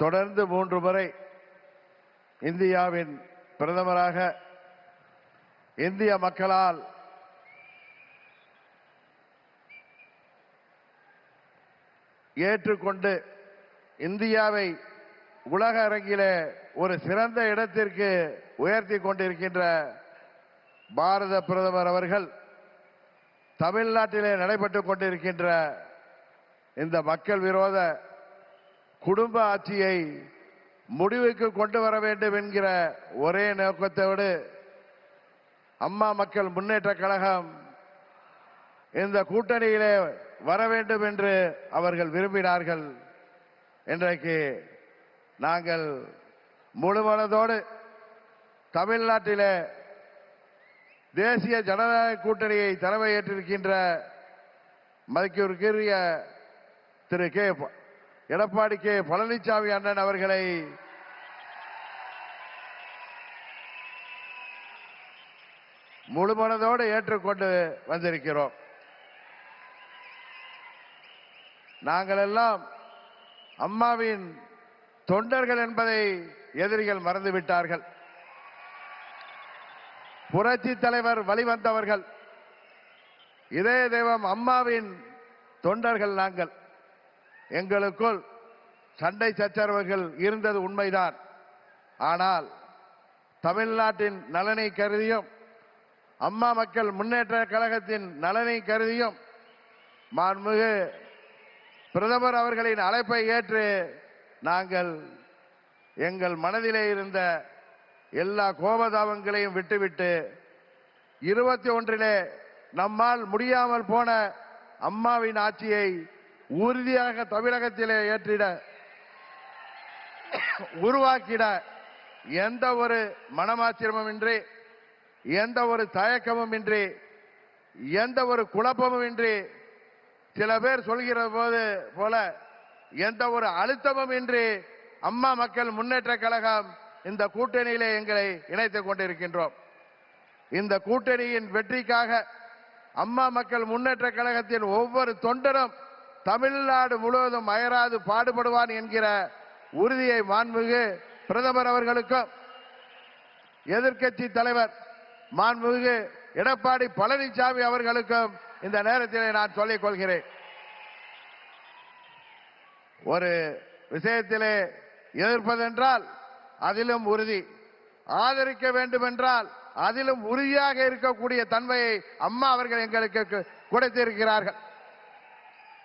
தொடர்ந்து 3 முறை இந்தியாவின் பிரதமராக இந்திய மக்களால் ஏற்றுக்கொண்டு இந்தியாவை உலக அரங்கிலே ஒரு சிறந்த இடத்திற்கு உயர்த்தி கொண்டிருக்கின்ற பாரத பிரதமர் அவர்கள் தமிழ்நாட்டிலே நடைபெற்றுக் கொண்டிருக்கின்ற இந்த மக்கள் விரோத குடும்ப ஆட்சியை முடிவுக்கு கொண்டு வர வேண்டும் என்கிற ஒரே நோக்கத்தோடு அம்மா மக்கள் முன்னேற்ற கழகம் இந்த கூட்டணியிலே வர வேண்டும் என்று அவர்கள் விரும்பினார்கள். இன்றைக்கு நாங்கள் முழுமனதோடு தமிழ்நாட்டிலே தேசிய ஜனநாயக கூட்டணியை தலைமையேற்றிருக்கின்ற மதிப்பிற்குரிய திரு எடப்பாடி கே பழனிசாமி அண்ணன் அவர்களை முழுமனதோடு ஏற்றுக்கொண்டு வந்திருக்கிறோம். நாங்கள் எல்லாம் அம்மாவின் தொண்டர்கள் என்பதை எதிரிகள் மறந்துவிட்டார்கள். புரட்சி தலைவர் வழிவந்தவர்கள், இதய தெய்வம் அம்மாவின் தொண்டர்கள் நாங்கள். எங்களுக்குள் சண்டை சச்சரவுகள் இருந்தது உண்மைதான். ஆனால் தமிழ்நாட்டின் நலனை கருதியும் அம்மா மக்கள் முன்னேற்ற கழகத்தின் நலனை கருதியும் மாண்புமிகு பிரதமர் அவர்களின் அழைப்பை ஏற்று நாங்கள் எங்கள் மனதிலே இருந்த எல்லா கோபதாபங்களையும் விட்டுவிட்டு 21 நம்மால் முடியாமல் போன அம்மாவின் ஆட்சியை உறுதியாக தமிழகத்திலே ஏற்றிட உருவாக்கிட எந்த ஒரு மனமாச்சரியமுமின்றி, எந்த ஒரு தயக்கமும் இன்றி, எந்த ஒரு குழப்பமும் இன்றி, சில பேர் சொல்கிற போல எந்த ஒரு அழுத்தமும் இன்றி அம்மா மக்கள் முன்னேற்ற கழகம் இந்த கூட்டணியிலே எங்களை இணைத்துக் கொண்டிருக்கின்றோம். இந்த கூட்டணியின் வெற்றிக்காக அம்மா மக்கள் முன்னேற்ற கழகத்தின் ஒவ்வொரு தொண்டரும் தமிழ்நாடு முழுவதும் அயராது பாடுபடுவான் என்கிற உறுதியை மாண்புமிகு பிரதமர் அவர்களுக்கும் எதிர்க்கட்சி தலைவர் மாண்புமிகு எடப்பாடி பழனிசாமி அவர்களுக்கும் இந்த நேரத்திலே நான் சொல்லிக் கொள்கிறேன். ஒரு விஷயத்திலே எதிர்ப்பதென்றால் அதிலும் உறுதி, ஆதரிக்க வேண்டும் என்றால் அதிலும் உறுதியாக இருக்கக்கூடிய தன்மையை அம்மா அவர்கள் எங்களுக்கு கொடுத்திருக்கிறார்கள்.